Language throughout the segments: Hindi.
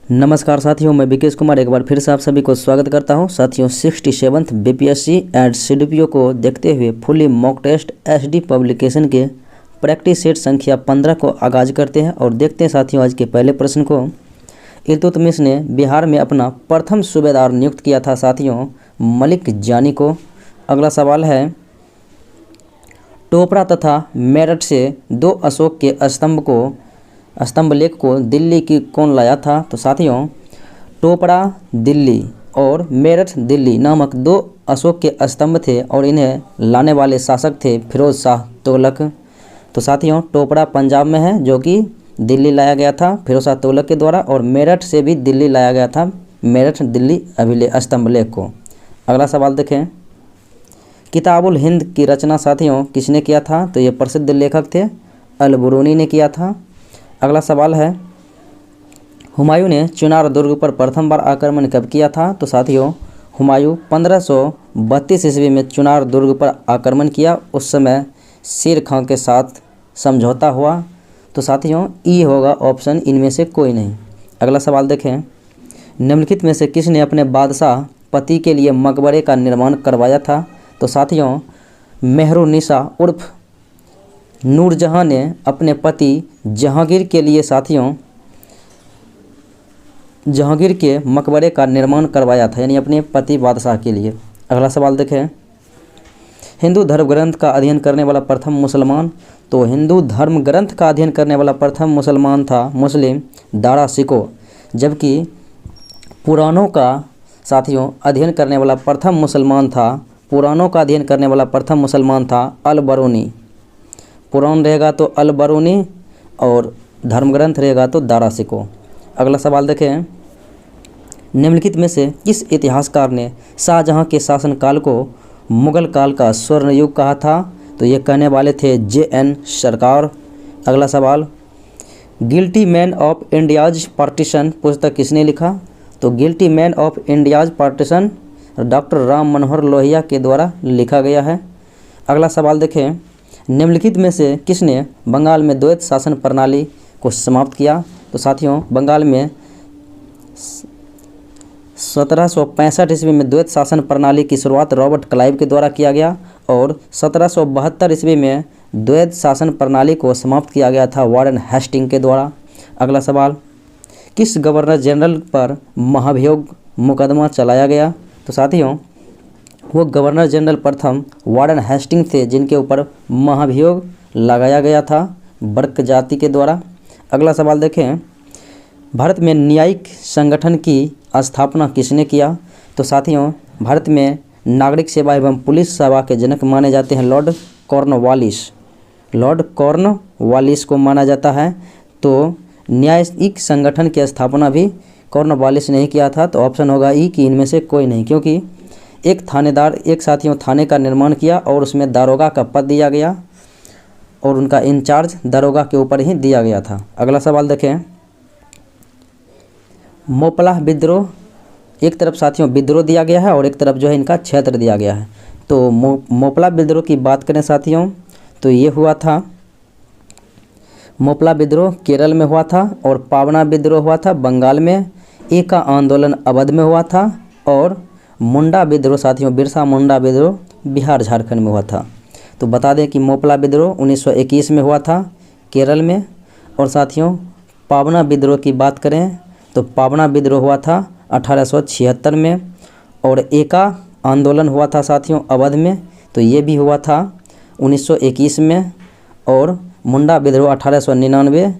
नमस्कार साथियों, मैं विकेश कुमार एक बार फिर से आप सभी को स्वागत करता हूं। साथियों 67th बीपीएससी एंड सीडीपीओ को देखते हुए fully mock test SD publication के प्रैक्टिस सेट संख्या 15 को आगाज करते हैं और देखते हैं साथियों आज के पहले प्रश्न को। इल्तुतमिश ने बिहार में अपना प्रथम सूबेदार नियुक्त किया था साथियों मलिक जानी को। अगला सवाल है, टोपरा तथा मेरठ से 2 अशोक के स्तंभ लेख को दिल्ली की कौन लाया था? तो साथियों टोपरा दिल्ली और मेरठ दिल्ली नामक 2 अशोक के स्तंभ थे और इन्हें लाने वाले शासक थे फिरोज शाह तुगलक। तो साथियों टोपरा पंजाब में है जो कि दिल्ली लाया गया था फिरोज शाह तुगलक के द्वारा, और मेरठ से भी दिल्ली लाया गया था मेरठ दिल्ली अभिलेख स्तंभ लेख को। अगला सवाल देखें, किताबुल हिंद की रचना साथियों किसने किया था? तो ये प्रसिद्ध लेखक थे अल-बरूनी ने किया था। अगला सवाल है, हुमायूं ने चुनार दुर्ग पर प्रथम बार आक्रमण कब किया था? तो साथियों हुमायूं 1532 ईस्वी में चुनार दुर्ग पर आक्रमण किया। उस समय शेर खां के साथ समझौता हुआ। तो साथियों ई होगा ऑप्शन, इनमें से कोई नहीं। अगला सवाल देखें, निम्नलिखित में से किसने अपने बादशाह पति के लिए मकबरे का निर्माण करवाया था? तो साथियों मेहरुन्निसा उर्फ नूरजहां ने अपने पति जहांगीर के लिए साथियों जहांगीर के मकबरे का निर्माण करवाया था, यानी अपने पति बादशाह के लिए। अगला सवाल देखें, हिंदू धर्म ग्रंथ का अध्ययन करने वाला प्रथम मुसलमान? तो हिंदू धर्म ग्रंथ का अध्ययन करने वाला प्रथम मुसलमान था मुस्लिम दारा शिकोह, जबकि पुराणों का साथियों अध्ययन करने वाला प्रथम मुसलमान था अल-बरूनी। पुराण रहेगा तो अल-बरूनी और धर्म ग्रंथ रहेगा तो दारा शिकोह। अगला सवाल देखें, निम्नलिखित में से किस इतिहासकार ने शाहजहां के शासनकाल को मुगल काल का स्वर्ण युग कहा था? तो ये कहने वाले थे जे.एन. सरकार। अगला सवाल, guilty man of India's partition पुस्तक किसने लिखा? तो guilty man of India's partition doctor Ram Manohar Lohia के द्वारा लिखा गया है। अगला सवाल देखें, निम्नलिखित में से किसने बंगाल में द्वैत शासन प्रणाली को समाप्त किया? तो साथियों बंगाल में 1765 ईस्वी में द्वैत शासन प्रणाली की शुरुआत रॉबर्ट क्लाइव के द्वारा किया गया और 1772 ईस्वी में द्वैत शासन प्रणाली को समाप्त किया गया था वारेन हेस्टिंग के द्वारा। अगला सवाल, किस गवर्नर जनरल पर महाभियोग मुकदमा चलाया गया? तो साथियों वो गवर्नर जनरल प्रथम वारेन हेस्टिंग थे जिनके ऊपर महाभियोग लगाया गया था बर्क जाति के द्वारा। अगला सवाल देखें, भारत में न्यायिक संगठन की स्थापना किसने किया? तो साथियों भारत में नागरिक सेवा एवं पुलिस सेवा के जनक माने जाते हैं लॉर्ड कॉर्नवालिस को माना जाता है। तो न्यायिक संगठन की स्थापना भी कॉर्नवालिस ने ही किया था। तो ऑप्शन होगा ई कि इनमें से कोई नहीं, क्योंकि एक साथियों थाने का निर्माण किया और उसमें दारोगा का पद दिया गया और उनका इंचार्ज दारोगा के ऊपर ही दिया गया था। अगला सवाल देखें, मोपलाह विद्रोह, एक तरफ साथियों विद्रोह दिया गया है और एक तरफ जो है इनका क्षेत्र दिया गया है। तो मोपलाह विद्रोह की बात करें साथियों तो ये हुआ था, मोपलाह विद्रोह केरल में हुआ था और पावना विद्रोह हुआ था बंगाल में, एका आंदोलन अवध में हुआ था और मुंडा विद्रोह साथियों बिरसा मुंडा विद्रोह बिहार झारखंड में हुआ था। तो बता दें कि मोपला विद्रोह 1921 में हुआ था केरल में, और साथियों पावना विद्रोह की बात करें तो पावना विद्रोह हुआ था 1876 में, और एका आंदोलन हुआ था साथियों अवध में, तो ये भी हुआ था 1921 में, और मुंडा विद्रोह 1899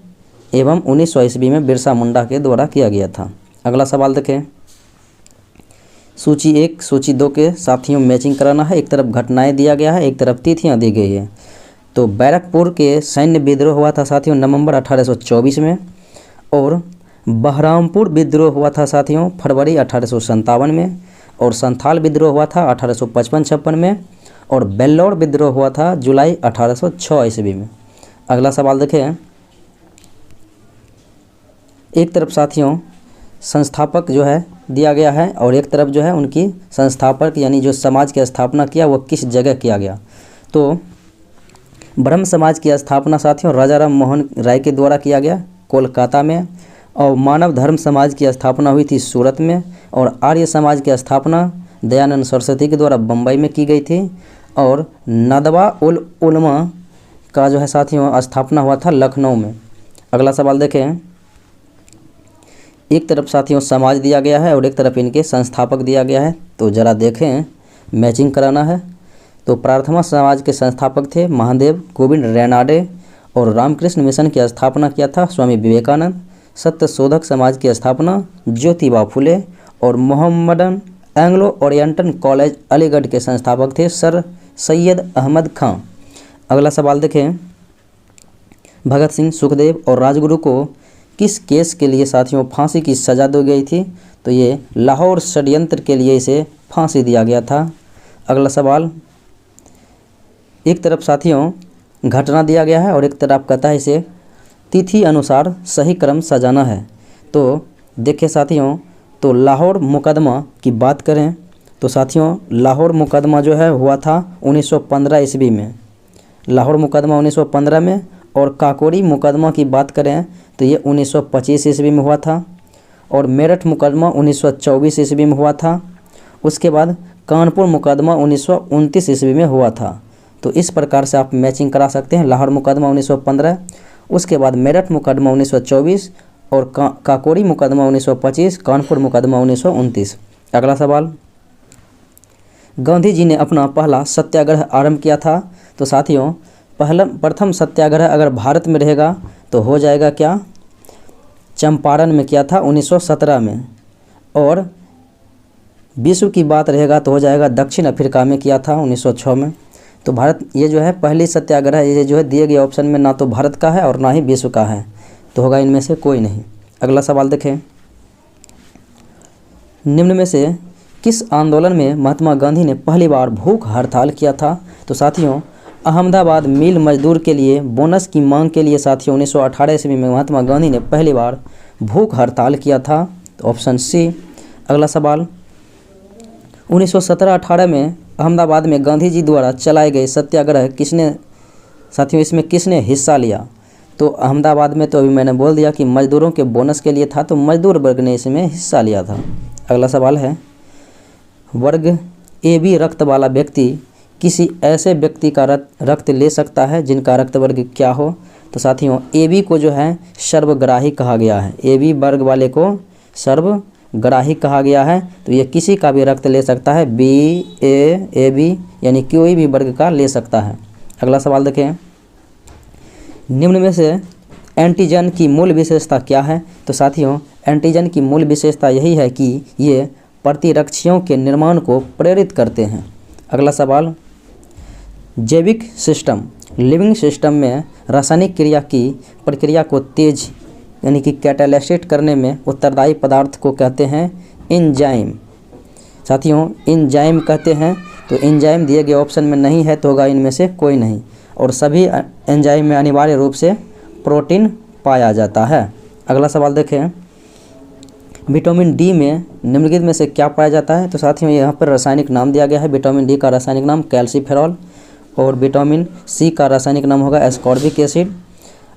एवं 1900 ईस्वी में बिरसा मुंडा के द्वारा किया गया था। अगला सवाल देखें, सूची 1 सूची 2 के साथियों मैचिंग कराना है। एक तरफ घटनाएं दिया गया है, एक तरफ तिथियां दी गई है। तो बैरकपुर के सैन्य विद्रोह हुआ था साथियों नवंबर 1824 में, और बहरामपुर विद्रोह हुआ था साथियों फरवरी 1857 में, और संथाल विद्रोह हुआ था 1855-56 में, और बेल्लौर विद्रोह हुआ था जुलाई 1806 ईस्वी में। अगला सवाल देखें, एक तरफ साथियों संस्थापक जो है दिया गया है और एक तरफ जो है उनकी संस्थापक यानी जो समाज की स्थापना किया वो किस जगह किया गया। तो ब्रह्म समाज की स्थापना साथियों राजा राम मोहन राय के द्वारा किया गया कोलकाता में, और मानव धर्म समाज की स्थापना हुई थी सूरत में, और आर्य समाज की स्थापना दयानंद सरस्वती के द्वारा बम्बई में की गई थी, और नदवा उल उलमा का जो है साथियों स्थापना हुआ था लखनऊ में। अगला सवाल देखें, एक तरफ साथियों समाज दिया गया है और एक तरफ इनके संस्थापक दिया गया है, तो ज़रा देखें, मैचिंग कराना है। तो प्रार्थना समाज के संस्थापक थे महादेव गोविंद रेनाडे, और रामकृष्ण मिशन की स्थापना किया था स्वामी विवेकानंद। सत्य शोधक समाज की स्थापना ज्योतिबा फुले, और Mohammedan Anglo oriental college Aligarh के संस्थापक थे सर सैयद अहमद खां। अगला सवाल देखें, भगत सिंह, सुखदेव और राजगुरु को किस केस के लिए साथियों फांसी की सज़ा दी गई थी? तो ये लाहौर षड्यंत्र के लिए इसे फांसी दिया गया था। अगला सवाल, एक तरफ साथियों घटना दिया गया है और एक तरफ कहता है इसे तिथि अनुसार सही क्रम सजाना है। तो देखिए साथियों, तो लाहौर मुकदमा की बात करें तो साथियों लाहौर मुकदमा जो है हुआ था 1915 ईस्वी में, लाहौर मुकदमा 1915 में, और काकोरी मुकदमा की बात करें तो ये 1925 ईस्वी में हुआ था, और मेरठ मुकदमा 1924 ईस्वी में हुआ था। उसके बाद कानपुर मुकदमा 1929 ईस्वी में हुआ था। तो इस प्रकार से आप मैचिंग करा सकते हैं, लाहौर मुकदमा 1915, उसके बाद मेरठ मुकदमा 1924, और काकोरी मुकदमा 1925, कानपुर मुकदमा 1929। अगला सवाल, गांधी जी ने अपना पहला सत्याग्रह आरंभ किया था। तो साथियों प्रथम सत्याग्रह अगर भारत में रहेगा तो हो जाएगा क्या, चंपारण में किया था 1917 में, और विश्व की बात रहेगा तो हो जाएगा दक्षिण अफ्रीका में किया था 1906 में। तो भारत ये जो है पहली सत्याग्रह ये जो है दिए गए ऑप्शन में ना तो भारत का है और ना ही विश्व का है, तो होगा इनमें से कोई नहीं। अगला सवाल देखें, निम्न में से किस आंदोलन में महात्मा गांधी ने पहली बार भूख हड़ताल किया था? तो साथियों अहमदाबाद मिल मजदूर के लिए बोनस की मांग के लिए साथियों 1918 ईस्वी में महात्मा गांधी ने पहली बार भूख हड़ताल किया था, तो ऑप्शन सी। अगला सवाल, 1917-18 में अहमदाबाद में गांधी जी द्वारा चलाए गए सत्याग्रह किसने साथियों इसमें किसने हिस्सा लिया? तो अहमदाबाद में तो अभी मैंने बोल दिया कि मजदूरों के बोनस के लिए था, तो मजदूर वर्ग ने इसमें हिस्सा लिया था। अगला सवाल है, वर्ग ए बी रक्त वाला व्यक्ति किसी ऐसे व्यक्ति का रक्त ले सकता है जिनका रक्त वर्ग क्या हो? तो साथियों ए बी को जो है सर्वग्राही कहा गया है, ए बी वर्ग वाले को सर्वग्राही कहा गया है, तो ये किसी का भी रक्त ले सकता है, बी ए बी यानी कोई भी वर्ग का ले सकता है। अगला सवाल देखें, निम्न में से एंटीजन की मूल विशेषता क्या है? तो साथियों एंटीजन की मूल विशेषता यही है कि ये प्रतिरक्षियों के निर्माण को प्रेरित करते हैं। अगला सवाल, जैविक सिस्टम लिविंग सिस्टम में रासायनिक क्रिया की प्रक्रिया को तेज यानी कि कैटालिसिस करने में उत्तरदायी पदार्थ को कहते हैं एंजाइम। साथियों एंजाइम कहते हैं, तो एंजाइम दिए गए ऑप्शन में नहीं है, तो होगा इनमें से कोई नहीं, और सभी एंजाइम में अनिवार्य रूप से प्रोटीन पाया जाता है। अगला सवाल देखें, विटामिन डी में निम्नलिखित में से क्या पाया जाता है? तो साथियों यहाँ पर रासायनिक नाम दिया गया है, विटामिन डी का रासायनिक नाम कैल्सीफेरॉल, और विटामिन सी का रासायनिक नाम होगा एस्कॉर्बिक एसिड,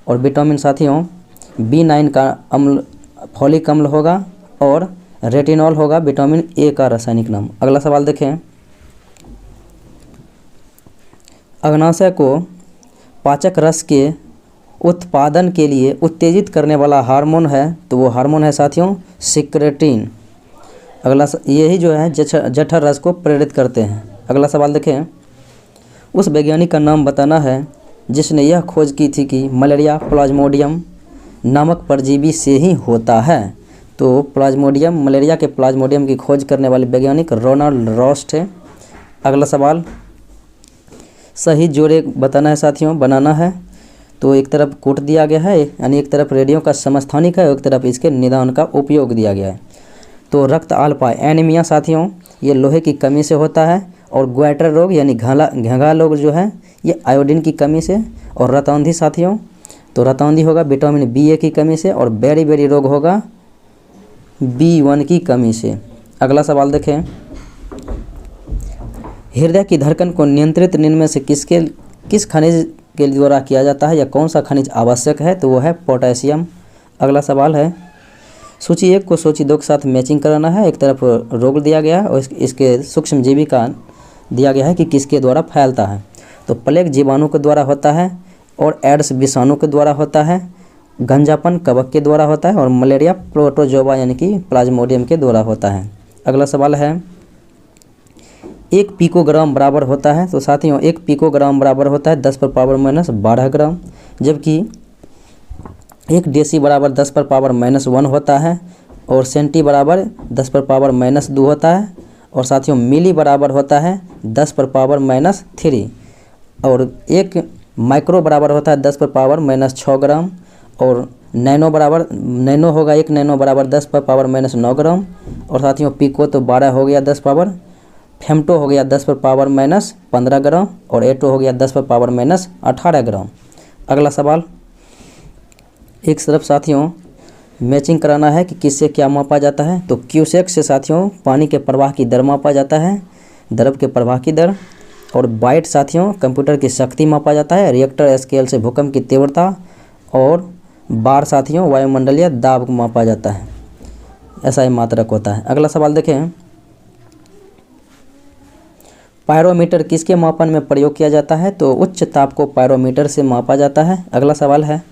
और विटामिन साथियों B9 का अम्ल फॉलिक अम्ल होगा, और रेटिनॉल होगा विटामिन ए का रासायनिक नाम। अगला सवाल देखें, अग्नाशय को पाचक रस के उत्पादन के लिए उत्तेजित करने वाला हार्मोन है, तो वो हार्मोन है साथियों सिक्रेटिन। अगला यही जो है जठर रस को प्रेरित करते हैं। अगला सवाल देखें, उस वैज्ञानिक का नाम बताना है जिसने यह खोज की थी कि मलेरिया प्लाज्मोडियम नामक परजीवी से ही होता है। तो प्लाज्मोडियम मलेरिया के प्लाज्मोडियम की खोज करने वाले वैज्ञानिक रोनाल्ड रॉस थे। अगला सवाल, सही जोड़े बताना है साथियों, बनाना है। तो एक तरफ कोट दिया गया है यानी एक तरफ रेडियो का समस्थानिक है, एक तरफ इसके निदान का उपयोग दिया गया है। तो रक्त अल्पा एनीमिया साथियों ये लोहे की कमी से होता है, और ग्वाइटर रोग यानी घंघा रोग जो है ये आयोडीन की कमी से, और रतौंधी साथियों तो रतौंधी होगा विटामिन बी ए की कमी से, और बेरी रोग होगा B1 की कमी से। अगला सवाल देखें, हृदय की धड़कन को नियंत्रित निम्न में से किस खनिज के द्वारा किया जाता है, या कौन सा खनिज आवश्यक है? तो वो है पोटेशियम। अगला सवाल है, सूची 1 को सूची 2 के साथ मैचिंग कराना है। एक तरफ रोग दिया गया है और इसके सूक्ष्म जीवी का दिया गया है कि किसके द्वारा फैलता है। तो प्लेग जीवाणु के द्वारा होता है और एड्स विषाणु के द्वारा होता है, गंजापन कवक के द्वारा होता है और मलेरिया प्रोटोजोआ यानी कि प्लाज्मोडियम के द्वारा होता है। अगला सवाल है 1 पिकोग्राम बराबर होता है। तो साथियों 1 पिकोग्राम बराबर होता है 10⁻⁻12 ग्राम, जबकि 1 डेसी बराबर 10⁻⁻1 होता है और सेंटी बराबर 10⁻⁻2 होता है और साथियों मिली बराबर होता है 10⁻⁻3 और 1 माइक्रो बराबर होता है 10⁻⁻6 ग्राम और नैनो बराबर नैनो होगा 1 नैनो बराबर 10⁻⁻9 ग्राम और साथियों पिको तो 12 हो गया 10 पावर, फेम्टो हो गया 10⁻⁻15 ग्राम और एटो हो गया 10⁻⁻18 ग्राम। अगला सवाल एक तरफ साथियों मैचिंग कराना है कि किससे क्या मापा जाता है। तो क्यूसेक से साथियों पानी के प्रवाह की दर मापा जाता है, द्रव के प्रवाह की दर, और बाइट साथियों कंप्यूटर की शक्ति मापा जाता है, रिएक्टर स्केल से भूकंप की तीव्रता, और बार साथियों वायुमंडलीय दाब को मापा जाता है। ऐसा ही मात्रक होता है। अगला सवाल देखें, पायरोमीटर किसके मापन में प्रयोग किया जाता है। तो उच्च ताप को पायरोमीटर से मापा जाता है। अगला सवाल है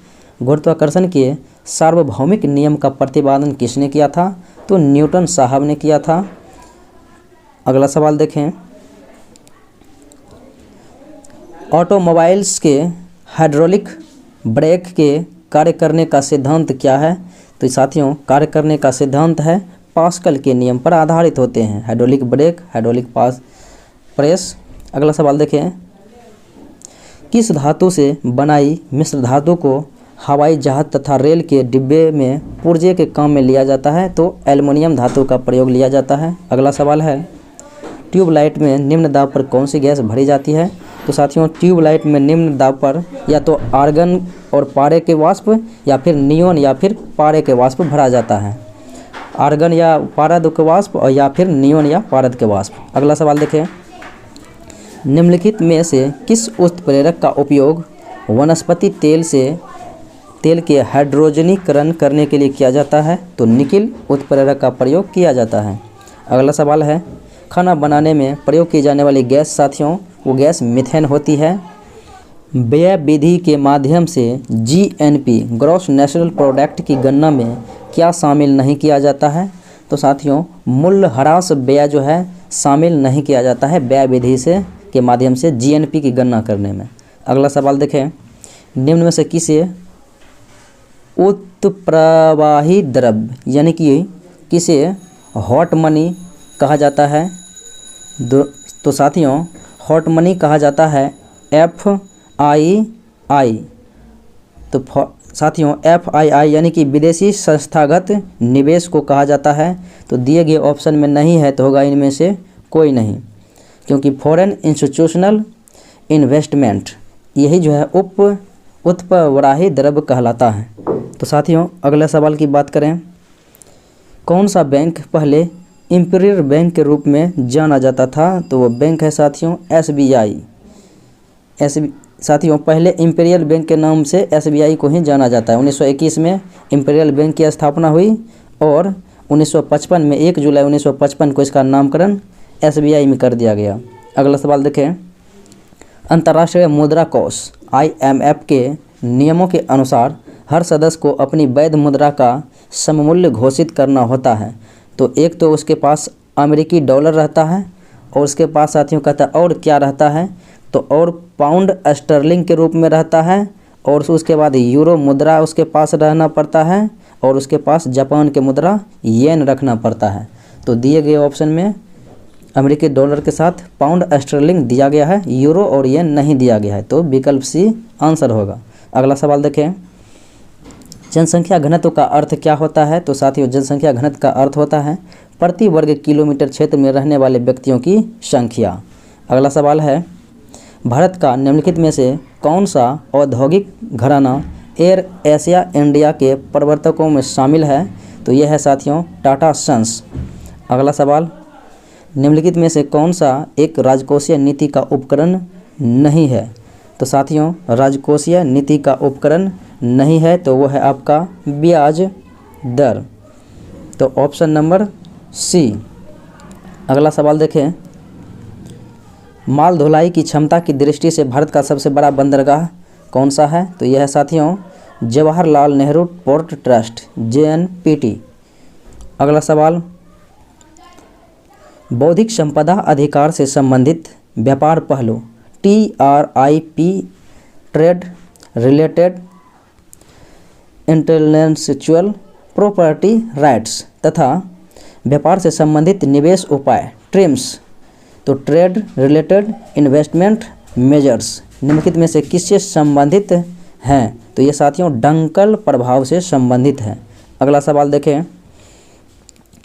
गुरुत्वाकर्षण के सार्वभौमिक नियम का प्रतिपादन किसने किया था। तो न्यूटन साहब ने किया था। अगला सवाल देखें, ऑटोमोबाइल्स के हाइड्रोलिक ब्रेक के कार्य करने का सिद्धांत क्या है। तो साथियों कार्य करने का सिद्धांत है पास्कल के नियम पर आधारित होते हैं, हाइड्रोलिक ब्रेक, हाइड्रोलिक प्रेस। अगला सवाल देखें, किस धातु से बनाई मिश्र धातु को हवाई जहाज तथा रेल के डिब्बे में पुर्जे के काम में लिया जाता है। तो एल्युमिनियम धातु का प्रयोग लिया जाता है। अगला सवाल है ट्यूबलाइट में निम्न दाब पर कौन सी गैस भरी जाती है। तो साथियों ट्यूबलाइट में निम्न दाब पर या तो आर्गन और पारे के वाष्प या फिर नियोन या फिर पारे के वाष्प भरा जाता है, आर्गन या पारद के वाष्प और या फिर नियोन या पारद के वाष्प। अगला सवाल देखें, निम्नलिखित में से किस उत्प्रेरक का उपयोग वनस्पति तेल के हाइड्रोजनीकरण करने के लिए किया जाता है। तो निकिल उत्प्रेरक का प्रयोग किया जाता है। अगला सवाल है खाना बनाने में प्रयोग की जाने वाली गैस साथियों वो गैस मीथेन होती है। व्यय विधि के माध्यम से जीएनपी ग्रॉस नेशनल प्रोडक्ट की गणना में क्या शामिल नहीं किया जाता है। तो साथियों मूल्यह्रास व्यय जो है शामिल नहीं किया जाता है व्यय विधि से के माध्यम से जीएनपी की गणना करने में। अगला सवाल देखें, निम्न में से किसे उत्प्रवाही द्रव्य यानी कि किसे हॉट मनी कहा जाता है। तो साथियों हॉट मनी कहा जाता है FII। तो साथियों FII यानी कि विदेशी संस्थागत निवेश को कहा जाता है। तो दिए गए ऑप्शन में नहीं है तो होगा इनमें से कोई नहीं, क्योंकि फॉरेन इंस्टीट्यूशनल इन्वेस्टमेंट यही जो है उत्प्रवाही द्रव्य कहलाता है। तो साथियों अगले सवाल की बात करें, कौन सा बैंक पहले इंपीरियल बैंक के रूप में जाना जाता था। तो वो बैंक है साथियों SBI। साथियों पहले इंपीरियल बैंक के नाम से SBI को ही जाना जाता है। 1921 में इंपीरियल बैंक की स्थापना हुई और 1955 में 1 जुलाई 1955 को इसका नामकरण SBI में कर दिया गया। अगला सवाल देखें, अंतर्राष्ट्रीय मुद्रा कोष IMF के नियमों के अनुसार हर सदस्य को अपनी वैध मुद्रा का सममूल्य घोषित करना होता है। तो एक तो उसके पास अमेरिकी डॉलर रहता है और उसके पास साथियों कहता है और क्या रहता है। तो और पाउंड स्टर्लिंग के रूप में रहता है और उसके बाद यूरो मुद्रा उसके पास रहना पड़ता है और उसके पास जापान के मुद्रा येन रखना पड़ता है। तो दिए गए ऑप्शन में अमेरिकी डॉलर के साथ पाउंड स्टर्लिंग दिया गया है, यूरो और येन नहीं दिया गया है। तो विकल्प सी आंसर होगा। अगला सवाल देखें, जनसंख्या घनत्व का अर्थ क्या होता है। तो साथियों जनसंख्या घनत्व का अर्थ होता है प्रति वर्ग किलोमीटर क्षेत्र में रहने वाले व्यक्तियों की संख्या। अगला सवाल है, भारत का निम्नलिखित में से कौन सा औद्योगिक घराना एयर एशिया इंडिया के प्रवर्तकों में शामिल है। तो यह है साथियों टाटा सन्स। अगला सवाल, निम्नलिखित में से कौन सा एक राजकोषीय नीति का उपकरण नहीं है। तो साथियों राजकोषीय नीति का उपकरण नहीं है तो वो है आपका ब्याज दर। तो ऑप्शन नंबर सी। अगला सवाल देखें, माल ढुलाई की क्षमता की दृष्टि से भारत का सबसे बड़ा बंदरगाह कौन सा है? तो यह है साथियों Jawaharlal Nehru port trust, JNPT। अगला सवाल, बौद्धिक संपदा अधिकार से संबंधित व्यापार पहलू TRIP, trade related intellectual property rights, तथा व्यापार से संबंधित निवेश उपाय TRIMS, तो ट्रेड रिलेटेड इन्वेस्टमेंट मेजर्स निम्नलिखित में से किससे संबंधित हैं? तो ये साथियों डंकल प्रभाव से संबंधित है। अगला सवाल देखें,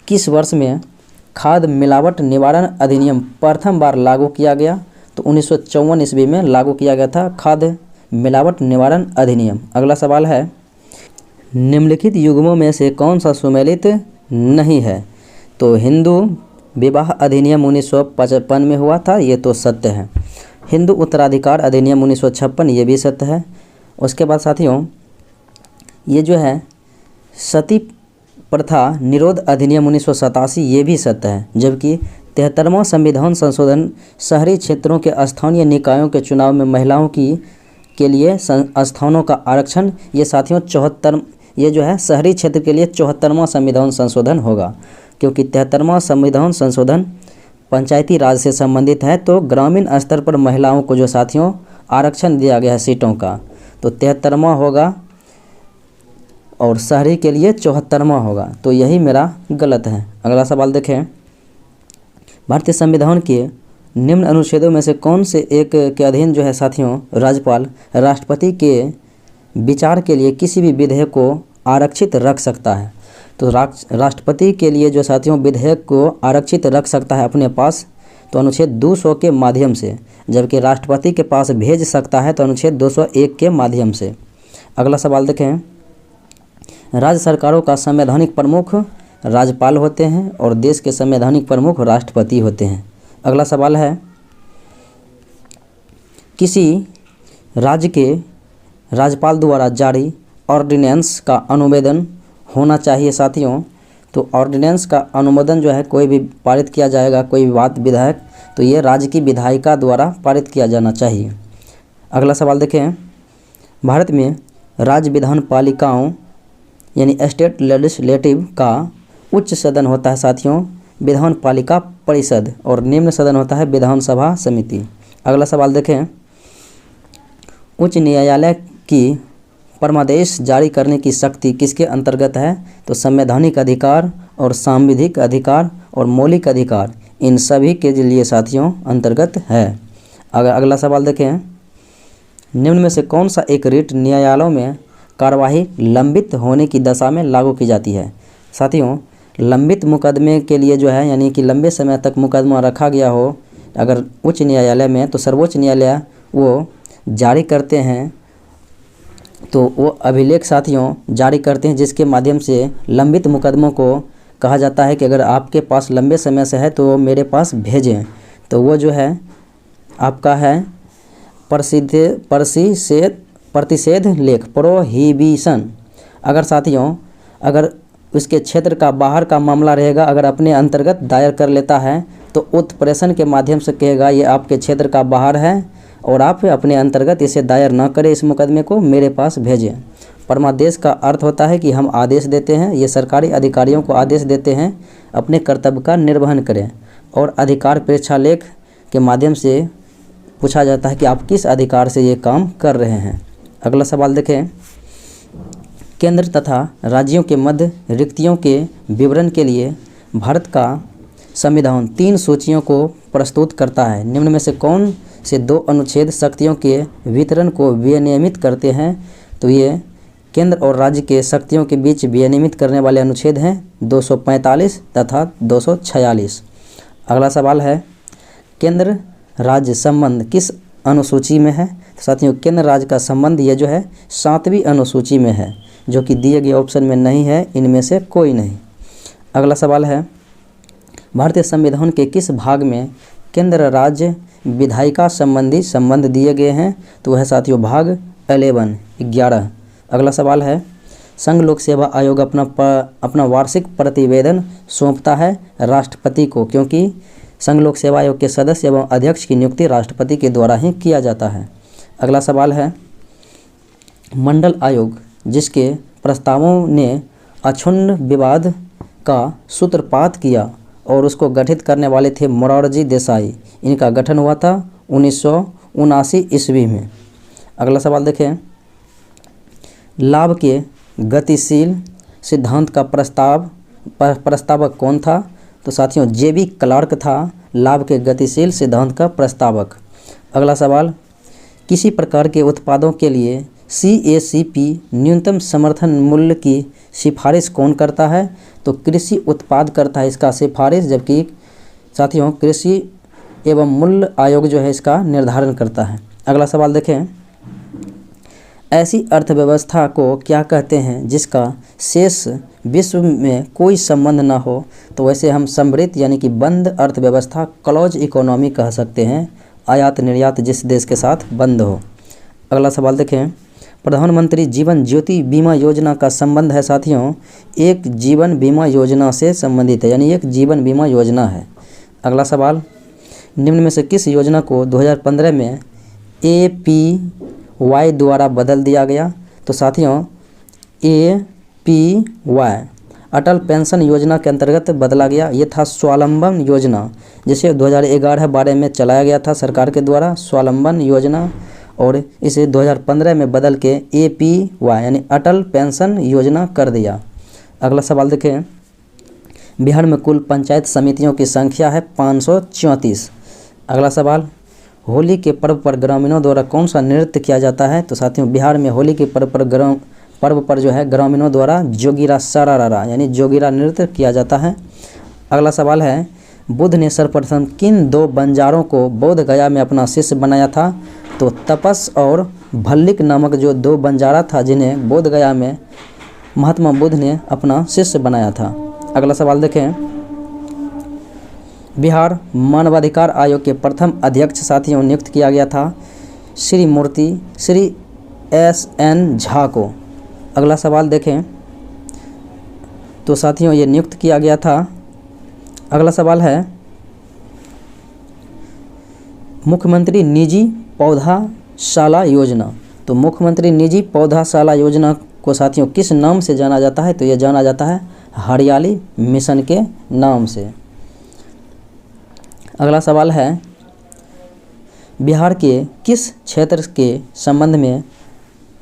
किस वर्ष में खाद्य मिलावट निवारण अधिनियम प्रथम बार लागू किया गया? तो 1954 ईस्वी में लागू किया गया था खाद्य मिलावट निवारण अधिनियम। अगला सवाल है, निम्नलिखित युग्मों में से कौन सा सुमेलित नहीं है? तो हिंदू विवाह अधिनियम 1955 में हुआ था, ये तो सत्य है। हिंदू उत्तराधिकार अधिनियम 1956, ये भी सत्य है। उसके बाद साथियों ये जो है सती प्रथा निरोध अधिनियम 1987, ये भी सत्य है। जबकि 73वां संविधान संशोधन शहरी क्षेत्रों के स्थानीय निकायों के चुनाव में महिलाओं के लिए स्थानों का आरक्षण, ये साथियों 74, ये जो है शहरी क्षेत्र के लिए 74वां संविधान संशोधन होगा, क्योंकि 73वां संविधान संशोधन पंचायती राज से संबंधित है। तो ग्रामीण स्तर पर महिलाओं को जो साथियों आरक्षण दिया गया है सीटों का, तो 73वां होगा और शहरी के लिए 74वां होगा। तो यही मेरा गलत है। अगला सवाल देखें, भारतीय संविधान के निम्न अनुच्छेदों में से कौन से एक के अधीन जो है साथियों राज्यपाल राष्ट्रपति के विचार के लिए किसी भी विधेयक को आरक्षित रख सकता है? तो राष्ट्रपति के लिए जो साथियों विधेयक को आरक्षित रख सकता है अपने पास, तो अनुच्छेद 200 के माध्यम से, जबकि राष्ट्रपति के पास भेज सकता है तो अनुच्छेद 201 के माध्यम से। अगला सवाल देखें, राज्य सरकारों का संवैधानिक प्रमुख राज्यपाल होते हैं और देश के संवैधानिक प्रमुख राष्ट्रपति होते हैं। अगला सवाल है, किसी राज्य के राज्यपाल द्वारा जारी ऑर्डिनेंस का अनुमोदन होना चाहिए साथियों? तो ऑर्डिनेंस का अनुमोदन जो है कोई भी पारित किया जाएगा, कोई बात विधायक, तो ये राज्य की विधायिका द्वारा पारित किया जाना चाहिए। अगला सवाल देखें, भारत में राज्य विधान पालिकाओं यानी स्टेट लेजिस्लेटिव का उच्च सदन होता है साथियों विधान पालिका परिषद, और निम्न सदन होता है विधानसभा समिति। अगला सवाल देखें, उच्च न्यायालय की परमादेश जारी करने की शक्ति किसके अंतर्गत है? तो संवैधानिक अधिकार और सांविधिक अधिकार और मौलिक अधिकार, इन सभी के लिए साथियों अंतर्गत है। अगला सवाल देखें, निम्न में से कौन सा एक रिट न्यायालयों में कार्यवाही लंबित होने की दशा में लागू की जाती है? साथियों लंबित मुकदमे के लिए जो है यानी कि लंबे समय तक मुकदमा रखा गया हो अगर उच्च न्यायालय में, तो सर्वोच्च न्यायालय वो जारी करते हैं, तो वो अभिलेख साथियों जारी करते हैं जिसके माध्यम से लंबित मुकदमों को कहा जाता है कि अगर आपके पास लंबे समय से है तो मेरे पास भेजें। तो वो जो है आपका है प्रतिषेध लेख, प्रोहिबिशन। अगर साथियों अगर उसके क्षेत्र का बाहर का मामला रहेगा, अगर अपने अंतर्गत दायर कर लेता है तो उत्प्रेषण के माध्यम से कहेगा ये आपके क्षेत्र का बाहर है और आप अपने अंतर्गत इसे दायर न करें, इस मुकदमे को मेरे पास भेजें। परमादेश का अर्थ होता है कि हम आदेश देते हैं, ये सरकारी अधिकारियों को आदेश देते हैं अपने कर्तव्य का निर्वहन करें। और अधिकार प्रेक्षालेख के माध्यम से पूछा जाता है कि आप किस अधिकार से ये काम कर रहे हैं। अगला सवाल देखें, केंद्र तथा राज्यों के मध्य रिक्तियों के विवरण के लिए भारत का संविधान 3 सूचियों को प्रस्तुत करता है। निम्न में से कौन से 2 अनुच्छेद शक्तियों के वितरण को विनियमित करते हैं? तो ये केंद्र और राज्य के शक्तियों के बीच विनियमित करने वाले अनुच्छेद हैं 245 तथा 246। अगला सवाल है, केंद्र राज्य संबंध किस अनुसूची में है? साथियों केंद्र राज्य का संबंध ये जो है 7वीं अनुसूची में है, जो कि दिए गए ऑप्शन में नहीं है, इनमें से कोई नहीं। अगला सवाल है, भारतीय संविधान के किस भाग में केंद्र राज्य विधायिका संबंधी संबंध दिए गए हैं? तो वह साथियों भाग 11। अगला सवाल है, संघ लोक सेवा आयोग अपना वार्षिक प्रतिवेदन सौंपता है राष्ट्रपति को, क्योंकि संघ लोक सेवा आयोग के सदस्य एवं अध्यक्ष की नियुक्ति राष्ट्रपति के द्वारा ही किया जाता है। अगला सवाल है, मंडल आयोग जिसके प्रस्तावों ने अक्षुण्ण विवाद का सूत्रपात किया और उसको गठित करने वाले थे मोरारजी देसाई, इनका गठन हुआ था 1979 ईस्वी में। अगला सवाल देखें, लाभ के गतिशील सिद्धांत का प्रस्तावक कौन था? तो साथियों जेबी क्लार्क था लाभ के गतिशील सिद्धांत का प्रस्तावक। अगला सवाल, किसी प्रकार के उत्पादों के लिए CACP न्यूनतम समर्थन मूल्य की सिफारिश कौन करता है? तो कृषि उत्पाद करता है इसका सिफारिश, जबकि साथियों कृषि एवं मूल्य आयोग जो है इसका निर्धारण करता है। अगला सवाल देखें, ऐसी अर्थव्यवस्था को क्या कहते हैं जिसका शेष विश्व में कोई संबंध ना हो? तो वैसे हम समृद्ध यानी कि बंद अर्थव्यवस्था क्लोज इकोनॉमी कह सकते हैं, आयात निर्यात जिस देश के साथ बंद हो। अगला सवाल देखें, प्रधानमंत्री जीवन ज्योति बीमा योजना का संबंध है साथियों एक जीवन बीमा योजना से संबंधित है, यानी एक जीवन बीमा योजना है। अगला सवाल, निम्न में से किस योजना को 2015 में APY द्वारा बदल दिया गया? तो साथियों APY अटल पेंशन योजना के अंतर्गत बदला गया। ये था स्वावलंबन योजना, जिसे 2011-12 में चलाया गया था सरकार के द्वारा स्वावलंबन योजना, और इसे 2015 में बदल के APY यानी अटल पेंशन योजना कर दिया। अगला सवाल देखें, बिहार में कुल पंचायत समितियों की संख्या है 534। अगला सवाल, होली के पर्व पर ग्रामीणों द्वारा कौन सा नृत्य किया जाता है? तो साथियों बिहार में होली के पर्व पर जो है ग्रामीणों द्वारा जोगिरा सरारा यानी जोगिरा नृत्य किया जाता है। अगला सवाल है, बुद्ध ने सर्वप्रथम किन दो बंजारों को बोध गया में अपना शिष्य बनाया था? तो तपस और भल्लिक नामक जो दो बंजारा था जिन्हें बोध गया में महात्मा बुद्ध ने अपना शिष्य बनाया था। अगला सवाल देखें, बिहार मानवाधिकार आयोग के प्रथम अध्यक्ष साथियों नियुक्त किया गया था श्री SN झा को। अगला सवाल देखें, तो साथियों ये नियुक्त किया गया था। अगला सवाल है, मुख्यमंत्री निजी पौधाशाला योजना। तो मुख्यमंत्री निजी पौधाशाला योजना को साथियों किस नाम से जाना जाता है? तो यह जाना जाता है हरियाली मिशन के नाम से। अगला सवाल है, बिहार के किस क्षेत्र के संबंध में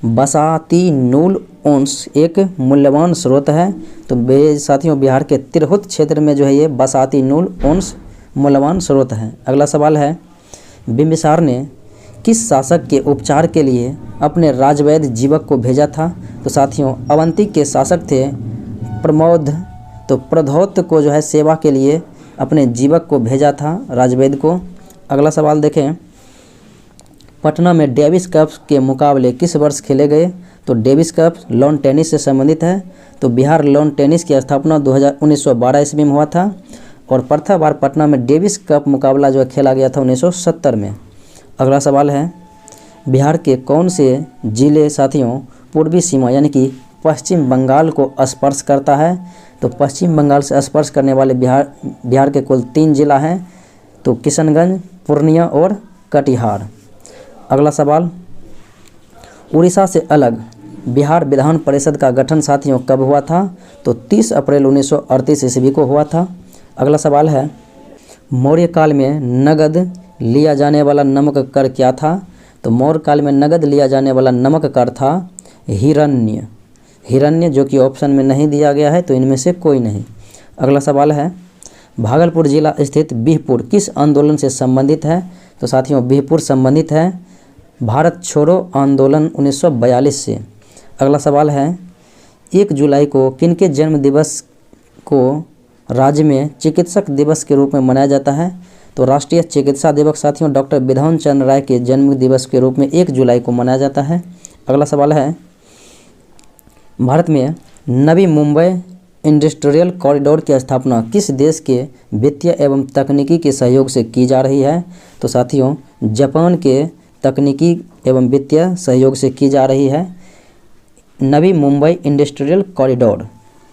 बसाती नूल अंश एक मूल्यवान स्रोत है? तो साथियों बिहार के तिरहुत क्षेत्र में जो है ये बसाती नूल अंश मूल्यवान स्रोत है। अगला सवाल है, बिंबिसार ने किस शासक के उपचार के लिए अपने राजवैद्य जीवक को भेजा था? तो साथियों अवंती के शासक थे प्रमोद, तो प्रधौत को जो है सेवा के लिए अपने जीवक को भेजा था राजवैद्य को। अगला सवाल देखें, पटना में डेविस कप के मुकाबले किस वर्ष खेले गए? तो डेविस कप लॉन टेनिस से संबंधित है। तो बिहार लॉन टेनिस की स्थापना 1912 ईस्वी में हुआ था और प्रथम बार पटना में डेविस कप मुकाबला जो खेला गया था 1970 में। अगला सवाल है, बिहार के कौन से जिले साथियों पूर्वी सीमा यानी कि पश्चिम बंगाल को स्पर्श करता है? तो पश्चिम बंगाल से स्पर्श करने वाले बिहार के कुल 3 जिला हैं, तो किशनगंज, पूर्णिया और कटिहार। अगला सवाल, उड़ीसा से अलग बिहार विधान परिषद का गठन साथियों कब हुआ था? तो 30 अप्रैल 1938 ईस्वी को हुआ था। अगला सवाल है, मौर्य काल में नगद लिया जाने वाला नमक कर क्या था? तो मौर्य काल में नगद लिया जाने वाला नमक कर था हिरण्य, जो कि ऑप्शन में नहीं दिया गया है, तो इनमें से कोई नहीं। अगला सवाल है, भागलपुर जिला स्थित बिहपुर किस आंदोलन से संबंधित है? तो साथियों बिहपुर संबंधित है भारत छोड़ो आंदोलन 1942 से। अगला सवाल है, 1 जुलाई को किनके जन्म दिवस को राज्य में चिकित्सक दिवस के रूप में मनाया जाता है? तो राष्ट्रीय चिकित्सा दिवस साथियों डॉक्टर बिधान चंद्र राय के जन्म दिवस के रूप में 1 जुलाई को मनाया जाता है। अगला सवाल है, भारत में नवी मुंबई इंडस्ट्रियल कॉरिडोर की स्थापना किस देश के वित्तीय एवं तकनीकी के सहयोग से की जा रही है? तो साथियों जापान के तकनीकी एवं वित्तीय सहयोग से की जा रही है। Navi Mumbai industrial corridor.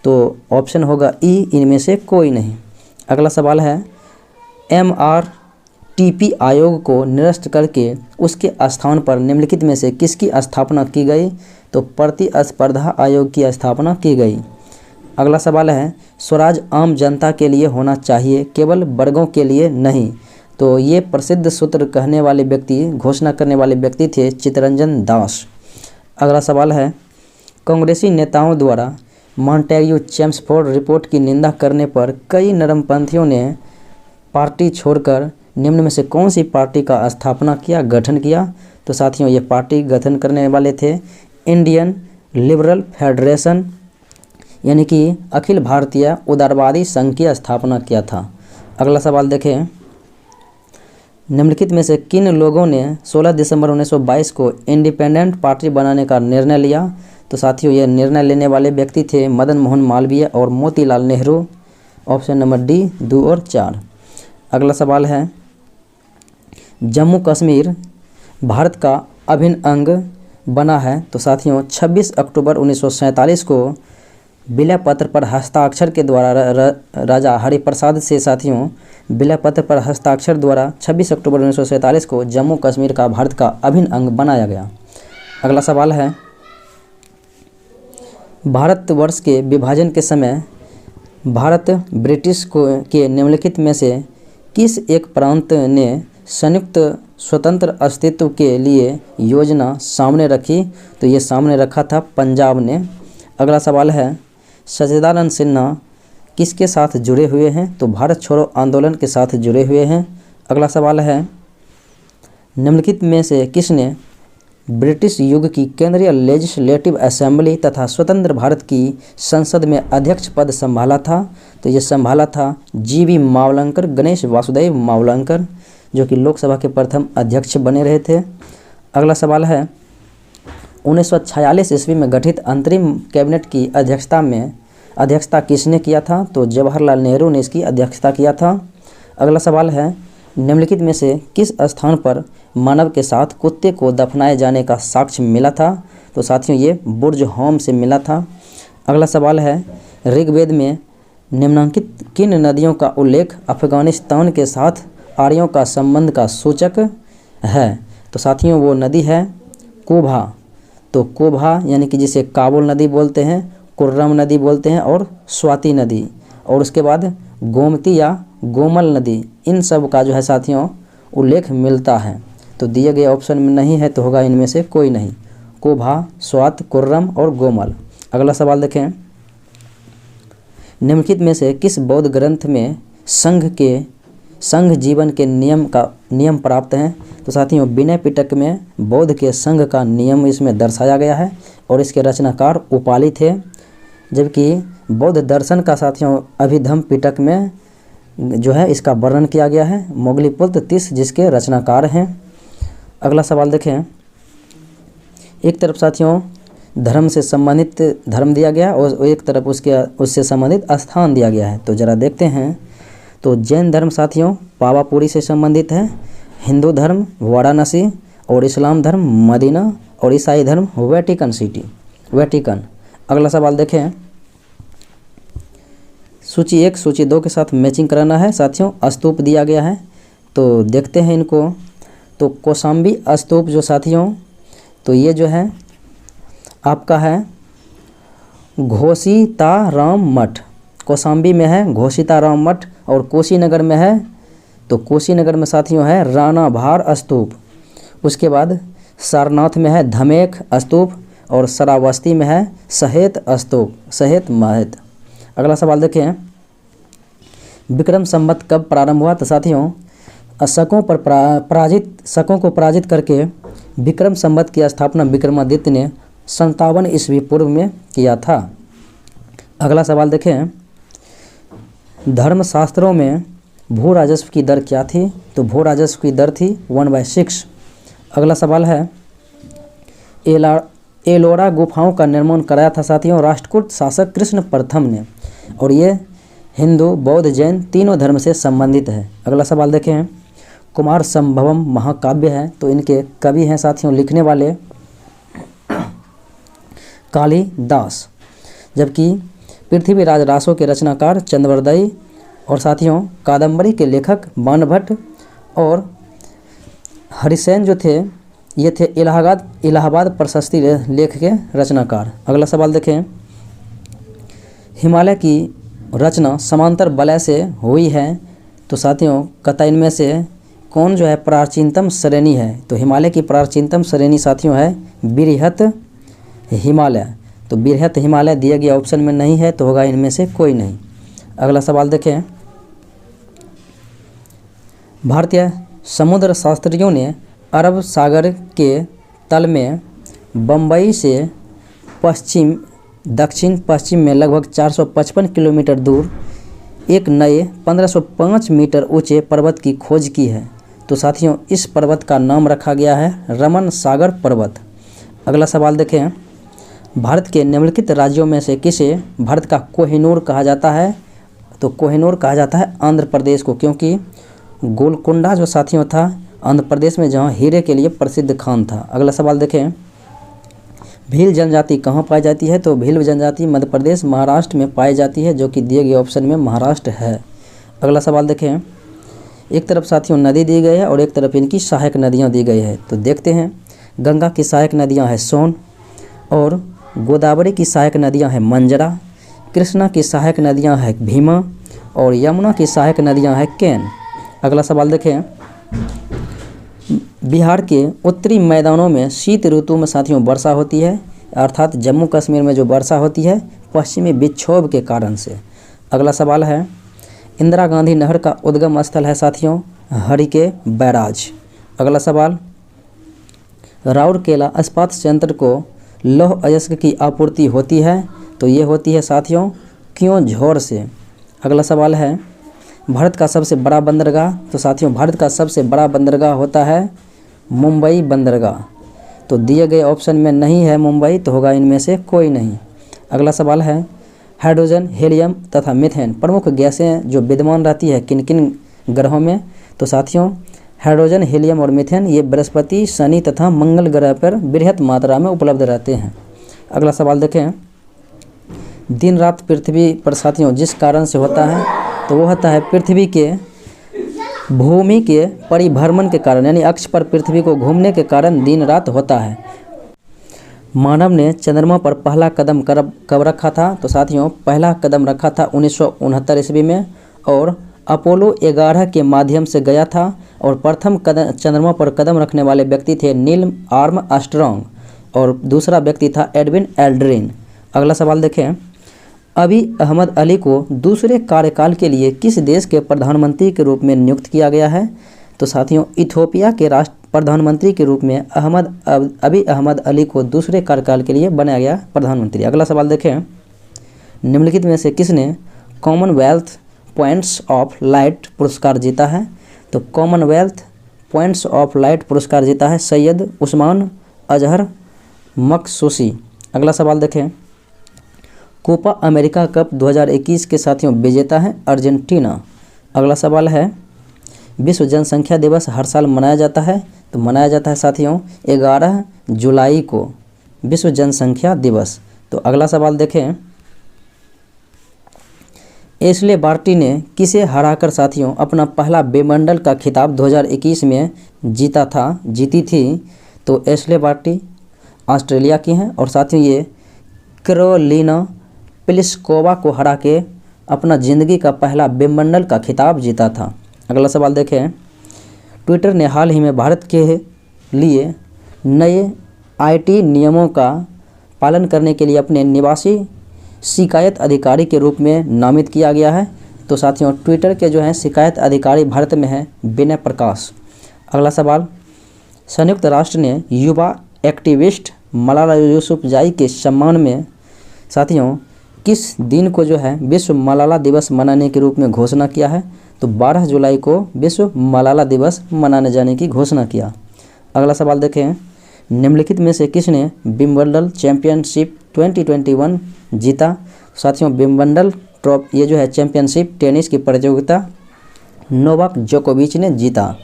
तो ऑप्शन होगा ई, इनमें से कोई नहीं। अगला सवाल है MRTP आयोग को निरस्त करके उसके स्थान पर निम्नलिखित में से किसकी स्थापना की गई? तो प्रतिस्पर्धा आयोग की स्थापना की गई। अगला सवाल है स्वराज आम जनता के लिए होना चाहिए, केवल वर्गों के लिए नहीं। तो ये प्रसिद्ध सूत्र कहने वाले व्यक्ति, घोषणा करने वाले व्यक्ति थे चित्तरंजन दास। अगला सवाल है कांग्रेसी नेताओं द्वारा मॉन्टेग्यू चेम्सफोर्ड रिपोर्ट की निंदा करने पर कई नरमपंथियों ने पार्टी छोड़कर निम्न में से कौन सी पार्टी का स्थापना किया, गठन किया? तो साथियों ये पार्टी गठन करने वाले थे इंडियन लिबरल फेडरेशन, यानी कि अखिल भारतीय उदारवादी संघ की स्थापना किया था। अगला सवाल देखें निम्नलिखित में से किन लोगों ने 16 दिसंबर 1922 को इंडिपेंडेंट पार्टी बनाने का निर्णय लिया? तो साथियों ये निर्णय लेने वाले व्यक्ति थे मदन मोहन मालवीय और Motilal Nehru. Option number D 2 और 4। अगला सवाल है जम्मू कश्मीर भारत का अभिन्न अंग बना है। तो साथियों 26 अक्टूबर 1947 को विलय पत्र पर हस्ताक्षर के द्वारा राजा हरिप्रसाद से साथियों विलय पत्र पर हस्ताक्षर द्वारा 26 अक्टूबर 1947 को जम्मू कश्मीर का भारत का अभिन्न अंग बनाया गया। अगला सवाल है भारतवर्ष के विभाजन के समय भारत ब्रिटिश के निम्नलिखित में से किस एक प्रांत ने संयुक्त स्वतंत्र अस्तित्व के लिए योजना सामने रखी? तो ये सामने रखा था पंजाब ने। अगला सवाल है सच्चिदानंद सिन्हा किसके साथ जुड़े हुए हैं? तो भारत छोड़ो आंदोलन के साथ जुड़े हुए हैं। अगला सवाल है निम्नलिखित में से किसने ब्रिटिश युग की केंद्रीय लेजिस्लेटिव असेंबली तथा स्वतंत्र भारत की संसद में अध्यक्ष पद संभाला था? तो ये संभाला था GV मावलंकर, गणेश वासुदेव मावलंकर, जो कि लोकसभा के प्रथम अध्यक्ष बने रहे थे। अगला सवाल है 1946 ईस्वी में गठित अंतरिम कैबिनेट की अध्यक्षता किसने किया था? तो जवाहरलाल नेहरू ने इसकी अध्यक्षता किया था। अगला सवाल है निम्नलिखित में से किस स्थान पर मानव के साथ कुत्ते को दफनाए जाने का साक्ष्य मिला था? तो साथियों ये बुर्ज होम से मिला था। अगला सवाल है ऋग्वेद में निम्नलिखित किन नदियों का उल्लेख अफगानिस्तान के साथ आर्यों का संबंध का सूचक है? तो साथियों वो नदी है कोभा। तो कोभा यानी कि जिसे काबुल नदी बोलते हैं, कुर्रम नदी बोलते हैं और स्वाति नदी, और उसके बाद गोमती या गोमल नदी, इन सब का जो है साथियों उल्लेख मिलता है। तो दिए गए ऑप्शन में नहीं है तो होगा इनमें से कोई नहीं, कोभा, स्वात, कुर्रम और गोमल। अगला सवाल देखें निम्नलिखित में से किस बौद्ध ग्रंथ में संघ जीवन के नियम प्राप्त हैं? तो साथियों विनय पिटक में बौद्ध के संघ का नियम इसमें दर्शाया गया है और इसके रचनाकार उपाली थे, जबकि बौद्ध दर्शन का साथियों अभिधम्म पिटक में जो है इसका वर्णन किया गया है मोगलीपुत्र तीस जिसके रचनाकार हैं। अगला सवाल देखें एक तरफ साथियों धर्म से संबंधित धर्म दिया गया और एक तरफ उससे संबंधित स्थान दिया गया है। तो जरा देखते हैं। तो जैन धर्म साथियों पावापुरी से संबंधित है, हिंदू धर्म वाराणसी और इस्लाम धर्म मदीना और ईसाई धर्म वेटिकन। अगला सवाल देखें सूची 1 सूची 2 के साथ मैचिंग कराना है साथियों। स्तूप दिया गया है तो देखते हैं इनको। तो कौशाम्बी स्तूप जो साथियों तो ये जो है आपका है घोषिताराम मठ, कौशाम्बी में है घोषिताराम मठ और कुशीनगर में है तो कुशीनगर में साथियों है राणा भार स्तूप। उसके बाद सारनाथ में है धमेख स्तूप और श्रावस्ती में है सहेत स्तूप, सहेत महत। अगला सवाल देखें विक्रम संवत कब प्रारंभ हुआ? तो साथियों शकों को पराजित करके विक्रम संवत की स्थापना विक्रमादित्य ने 57 ईस्वी पूर्व में किया था। अगला सवाल देखें धर्मशास्त्रों में भू राजस्व की दर क्या थी? तो भू राजस्व की दर थी 1/6। अगला सवाल है एलोरा गुफाओं का निर्माण कराया था साथियों राष्ट्रकूट शासक कृष्ण प्रथम ने और ये हिंदू बौद्ध जैन तीनों धर्म से संबंधित है। अगला सवाल देखें कुमार संभवम महाकाव्य है तो इनके कवि हैं साथियों लिखने वाले कालिदास, जबकि पृथ्वीराज रासो के रचनाकार चंद्रवरदई और साथियों कादम्बरी के लेखक बाणभट्ट और हरिसेन जो थे ये थे इलाहाबाद प्रशस्ति लेख के रचनाकार। अगला सवाल देखें, हिमालय की रचना समांतर वलय से हुई है, तो साथियों कतई इनमें से कौन जो है प्राचीनतम श्रेणी है? तो हिमालय की प्राचीनतम श्रेणी साथियों है बृहत हिमालय। तो बृहत हिमालय दिया गया ऑप्शन में नहीं है, तो होगा इनमें से कोई नहीं। अगला सवाल देखें, भारतीय समुद्र शास्त्रियों ने अरब सागर के तल में बम्बई से दक्षिण पश्चिम में लगभग 455 किलोमीटर दूर एक नए 1505 मीटर ऊंचे पर्वत की खोज की है। तो साथियों इस पर्वत का नाम रखा गया है रमन सागर पर्वत। अगला सवाल देखें, भारत के निम्नलिखित राज्यों में से किसे भारत का कोहिनूर कहा जाता है? तो कोहिनूर कहा जाता है आंध्र प्रदेश को, क्योंकि गोलकुंडा जो साथियों था आंध्र प्रदेश में, जहां हीरे के लिए प्रसिद्ध खान था। अगला सवाल देखें, भील जनजाति कहाँ पाई जाती है? तो भील जनजाति मध्य प्रदेश महाराष्ट्र में पाई जाती है, जो कि दिए गए ऑप्शन में महाराष्ट्र है। अगला सवाल देखें, एक तरफ साथियों नदी दी गई है और एक तरफ इनकी सहायक नदियाँ दी गई है। तो देखते हैं, गंगा की सहायक नदियाँ हैं सोन और गोदावरी की सहायक नदियाँ हैं मंजरा, कृष्णा की सहायक नदियाँ हैं भीमा और यमुना की सहायक नदियाँ हैं केन। अगला सवाल देखें, बिहार के उत्तरी मैदानों में शीत ऋतु में साथियों वर्षा होती है, अर्थात जम्मू कश्मीर में जो वर्षा होती है पश्चिमी विक्षोभ के कारण से। अगला सवाल है, इंदिरा गांधी नहर का उद्गम स्थल है साथियों हरिके बैराज। अगला सवाल, राउरकेला इस्पात संयंत्र को लौह अयस्क की आपूर्ति होती है, तो ये होती है साथियों क्योंझोर से। अगला सवाल है, भारत का सबसे बड़ा बंदरगाह? तो साथियों भारत का सबसे बड़ा बंदरगाह होता है मुंबई बंदरगाह। तो दिए गए ऑप्शन में नहीं है मुंबई, तो होगा इनमें से कोई नहीं। अगला सवाल है, हाइड्रोजन, हीलियम तथा मीथेन प्रमुख गैसें जो विद्यमान रहती है किन किन ग्रहों में? तो साथियों हाइड्रोजन, हीलियम और मीथेन ये बृहस्पति, शनि तथा मंगल ग्रह पर बृहत मात्रा में उपलब्ध रहते हैं। अगला सवाल देखें, दिन रात पृथ्वी पर साथियों जिस कारण से होता है, तो वो होता है पृथ्वी के भूमि के परिभ्रमण के कारण, यानी अक्ष पर पृथ्वी को घूमने के कारण दिन रात होता है। मानव ने चंद्रमा पर पहला कदम कब रखा था? तो साथियों पहला कदम रखा था 1969 ईस्वी में, और अपोलो 11 के माध्यम से गया था, और प्रथम चंद्रमा पर कदम रखने वाले व्यक्ति थे नील आर्मस्ट्रॉन्ग और दूसरा व्यक्ति था एडविन एल्ड्रिन। अगला सवाल देखें, अभी अहमद अली को दूसरे कार्यकाल के लिए किस देश के प्रधानमंत्री के रूप में नियुक्त किया गया है? तो साथियों इथियोपिया के प्रधानमंत्री के रूप में अभी अहमद अली को दूसरे कार्यकाल के लिए बनाया गया प्रधानमंत्री। अगला सवाल देखें, निम्नलिखित में से किसने कॉमनवेल्थ पॉइंट्स ऑफ लाइट पुरस्कार जीता है? तो कॉमनवेल्थ पॉइंट्स ऑफ लाइट पुरस्कार जीता है सैयद उस्मान अजहर मखसूसी। अगला सवाल देखें, कोपा अमेरिका कप 2021 के साथियों विजेता है अर्जेंटीना। अगला सवाल है, विश्व जनसंख्या दिवस हर साल मनाया जाता है, तो मनाया जाता है साथियों 11 जुलाई को विश्व जनसंख्या दिवस। तो अगला सवाल देखें, एशले बार्टी ने किसे हराकर साथियों अपना पहला विंबलडन का खिताब 2021 में जीती थी? तो एशले बार्टी ऑस्ट्रेलिया की हैं और साथियों ये कैरोलिना प्लिस्कोवा को हरा के अपना ज़िंदगी का पहला विंबलडन का खिताब जीता था। अगला सवाल देखें, ट्विटर ने हाल ही में भारत के लिए नए आईटी नियमों का पालन करने के लिए अपने निवासी शिकायत अधिकारी के रूप में नामित किया गया है। तो साथियों ट्विटर के जो हैं शिकायत अधिकारी भारत में हैं विनय प्रकाश। अगला सवाल, संयुक्त राष्ट्र ने युवा एक्टिविस्ट मलाला यूसुफजई के सम्मान में साथियों किस दिन को जो है विश्व मलाला दिवस मनाने के रूप में घोषणा किया है? तो 12 जुलाई को विश्व मलाला दिवस मनाने जाने की घोषणा किया। अगला सवाल देखें, निम्नलिखित में से किसने विंबलडन चैंपियनशिप 2021 जीता? साथियों विंबलडन ये जो है चैंपियनशिप टेनिस की प्रतियोगिता नोवाक जोकोविच ने जीता।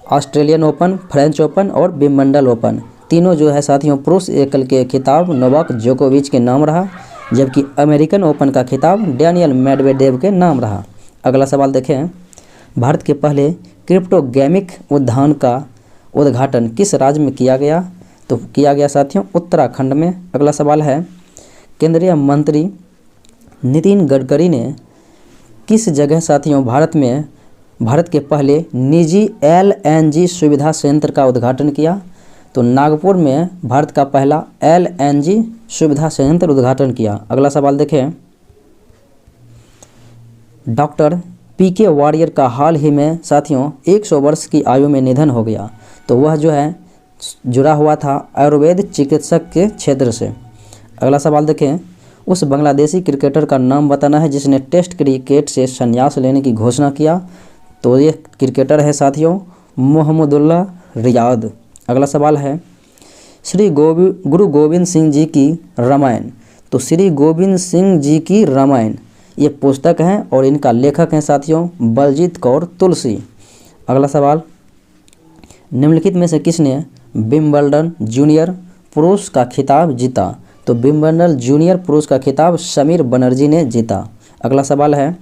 ऑस्ट्रेलियन ओपन, फ्रेंच ओपन और विंबलडन ओपन तीनों जो है साथियों पुरुष एकल के खिताब नोवाक जोकोविच के नाम रहा, जबकि अमेरिकन ओपन का खिताब डेनियल मेडवेडेव के नाम रहा। अगला सवाल देखें, भारत के पहले क्रिप्टोगेमिक उद्यान का उद्घाटन किस राज्य में किया गया? तो किया गया साथियों उत्तराखंड में। अगला सवाल है, केंद्रीय मंत्री नितिन गडकरी ने किस जगह साथियों भारत के पहले निजी LNG सुविधा संयंत्र का उद्घाटन किया? तो नागपुर में भारत का पहला LNG सुविधा संयंत्र उद्घाटन किया। अगला सवाल देखें, डॉक्टर PK वारियर का हाल ही में साथियों 100 वर्ष की आयु में निधन हो गया। तो वह जो है जुड़ा हुआ था आयुर्वेद चिकित्सक के क्षेत्र से। अगला सवाल देखें, उस बांग्लादेशी क्रिकेटर का नाम बताना है जिसने टेस्ट क्रिकेट से संन्यास लेने की घोषणा किया। तो ये क्रिकेटर है साथियों मोहम्मदुल्लाह रियाद। अगला सवाल है, श्री गुरु गोविंद सिंह जी की रामायण। तो श्री गोविंद सिंह जी की रामायण ये पुस्तक हैं और इनका लेखक हैं साथियों बलजीत कौर तुलसी। अगला सवाल, निम्नलिखित में से किसने विंबलडन जूनियर पुरुष का खिताब जीता? तो विंबलडन जूनियर पुरुष का खिताब समीर बनर्जी ने जीता। अगला सवाल है,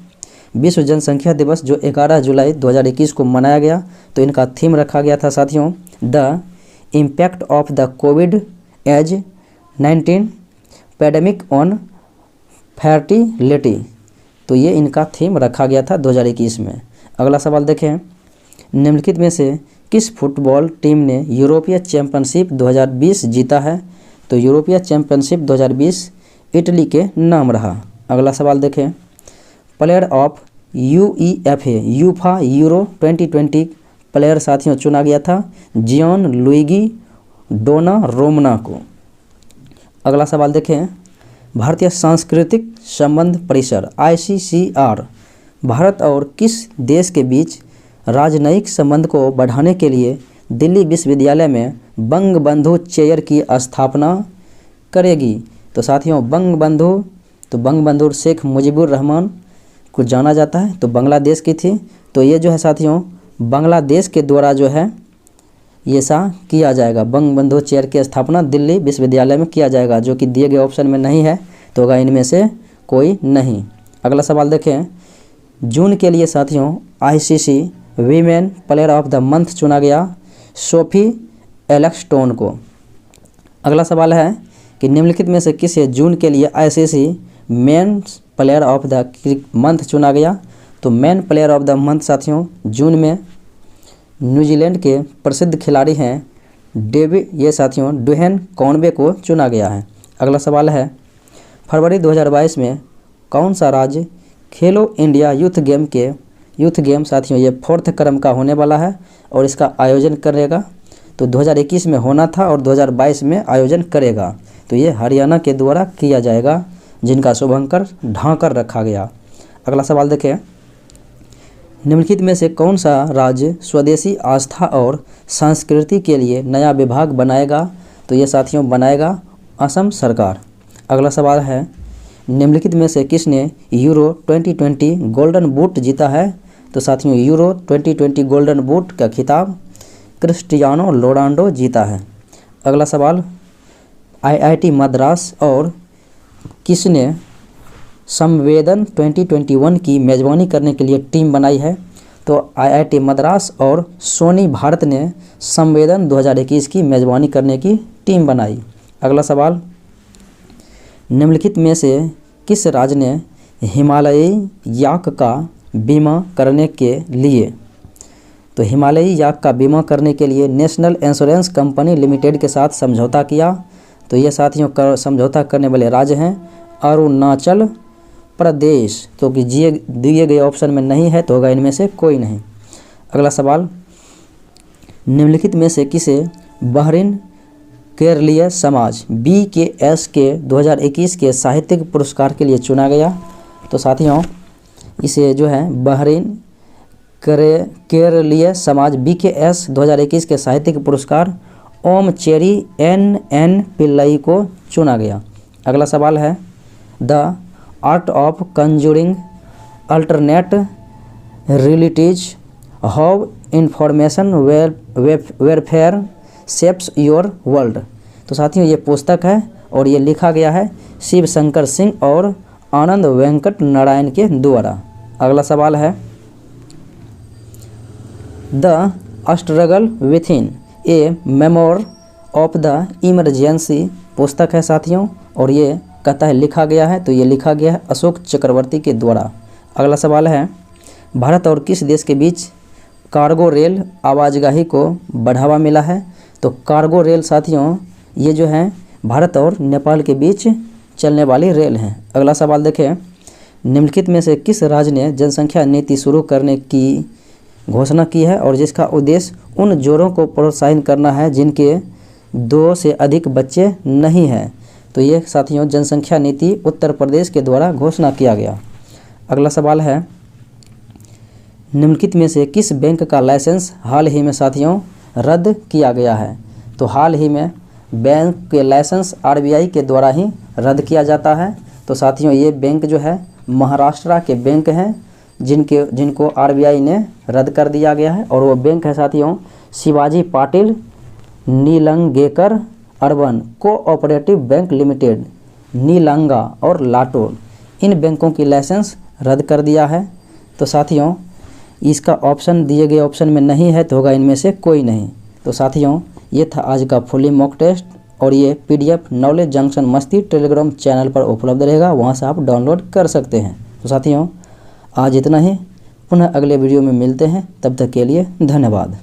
विश्व जनसंख्या दिवस जो 11 जुलाई 2021 को मनाया गया, तो इनका थीम रखा गया था साथियों the impact of the covid pandemic on fertility. तो ये इनका थीम रखा गया था 2021 में। अगला सवाल देखें, निम्नलिखित में से किस फुटबॉल टीम ने यूरोपीय चैंपियनशिप 2020 जीता है? तो यूरोपीय चैंपियनशिप 2020 इटली के नाम रहा। अगला सवाल देखें, player of UEFA UEFA euro 2020 player साथियों चुना गया था जियान लुइगी डोनारोमना को। अगला सवाल देखें, भारतीय सांस्कृतिक संबंध परिषद ICCR भारत और किस देश के बीच राजनयिक संबंध को बढ़ाने के लिए दिल्ली विश्वविद्यालय में बंगबंधु चेयर की स्थापना करेगी? तो साथियों बंगबंधु शेख मुजीबुर रहमान को जाना जाता है, तो बांग्लादेश की थी। तो ये जो है साथियों बांग्लादेश के द्वारा जो है ये सा किया जाएगा, बंगबंधु चेयर की स्थापना दिल्ली विश्वविद्यालय में किया जाएगा, जो कि दिए गए ऑप्शन में नहीं है, तो होगा इनमें से कोई नहीं। अगला सवाल देखें, जून के लिए साथियों ICC women player of the month चुना गया सोफी एलेक्सटोन को। अगला सवाल है कि निम्नलिखित में से किसे जून के लिए ICC men's player of the month चुना गया? तो man player of the month साथियों जून में न्यूजीलैंड के प्रसिद्ध खिलाड़ी हैं ड्वेन कॉनवे को चुना गया है। अगला सवाल है, फरवरी 2022 में कौन सा राज्य खेलो इंडिया यूथ गेम साथियों ये 4th क्रम का होने वाला है और इसका आयोजन करेगा? तो 2021 में होना था और 2022 में आयोजन करेगा। तो ये हरियाणा के द्वारा किया जाएगा, जिनका शुभंकर ढांकर रखा गया। अगला सवाल देखें, निम्नलिखित में से कौन सा राज्य स्वदेशी आस्था और संस्कृति के लिए नया विभाग बनाएगा? तो ये साथियों बनाएगा असम सरकार। अगला सवाल है, निम्नलिखित में से किसने यूरो 2020 गोल्डन बूट जीता है? तो साथियों यूरो 2020 गोल्डन बूट का खिताब क्रिस्टियानो रोनाल्डो जीता है। अगला सवाल, IIT मद्रास और किसने संवेदन 2021 की मेज़बानी करने के लिए टीम बनाई है? तो IIT मद्रास और सोनी भारत ने संवेदन 2021 की मेज़बानी करने की टीम बनाई। अगला सवाल, निम्नलिखित में से किस राज्य ने हिमालयी याक का बीमा करने के लिए? तो हिमालयी याक का बीमा करने के लिए नेशनल इंश्योरेंस कंपनी लिमिटेड के साथ समझौता किया। तो ये साथियों समझौता करने वाले राज्य हैं अरुणाचल प्रदेश, तो कि दिए गए ऑप्शन में नहीं है, तो होगा इनमें से कोई नहीं। अगला सवाल, निम्नलिखित में से किसे बहरीन केरलीय समाज BKS के 2021 के साहित्यिक पुरस्कार के लिए चुना गया? तो साथियों इसे जो है बहरीन केरलीय समाज BKS 2021 के साहित्यिक पुरस्कार ओम चेरी NN पिल्लई को चुना गया। अगला सवाल है, the art of Conjuring alternate realities how information welfare shapes your world. तो साथियों ये पुस्तक है और ये लिखा गया है शिव शंकर सिंह और आनंद वेंकट नारायण के द्वारा। अगला सवाल है, the struggle within A memoir of the emergency पुस्तक है साथियों, और ये कहता है लिखा गया है, तो ये लिखा गया है अशोक चक्रवर्ती के द्वारा। अगला सवाल है, भारत और किस देश के बीच कार्गो रेल आवाजगाही को बढ़ावा मिला है? तो कार्गो रेल साथियों ये जो है भारत और नेपाल के बीच चलने वाली रेल हैं। अगला सवाल देखें, निम्नलिखित में से किस राज्य ने जनसंख्या नीति शुरू करने की घोषणा की है और जिसका उद्देश्य उन जोड़ों को प्रोत्साहित करना है जिनके 2 से अधिक बच्चे नहीं हैं? तो ये साथियों जनसंख्या नीति उत्तर प्रदेश के द्वारा घोषणा किया गया। अगला सवाल है, निम्नलिखित में से किस बैंक का लाइसेंस हाल ही में साथियों रद्द किया गया है? तो हाल ही में बैंक के लाइसेंस आरबीआई के द्वारा ही रद्द किया जाता है। तो साथियों ये बैंक जो है महाराष्ट्र के बैंक हैं जिनको आरबीआई ने रद्द कर दिया गया है, और वो बैंक है साथियों Shivaji Patil Nilangekar urban cooperative bank limited, Nilanga और लाटोर। इन बैंकों की लाइसेंस रद्द कर दिया है। तो साथियों इसका ऑप्शन दिए गए ऑप्शन में नहीं है, तो होगा इनमें से कोई नहीं। तो साथियों ये था आज का फुली मॉक टेस्ट, और ये पीडीएफ नॉलेज जंक्शन मस्ती टेलीग्राम चैनल पर उपलब्ध रहेगा, वहाँ से आप डाउनलोड कर सकते हैं। तो साथियों आज इतना ही, पुनः अगले वीडियो में मिलते हैं, तब तक के लिए धन्यवाद।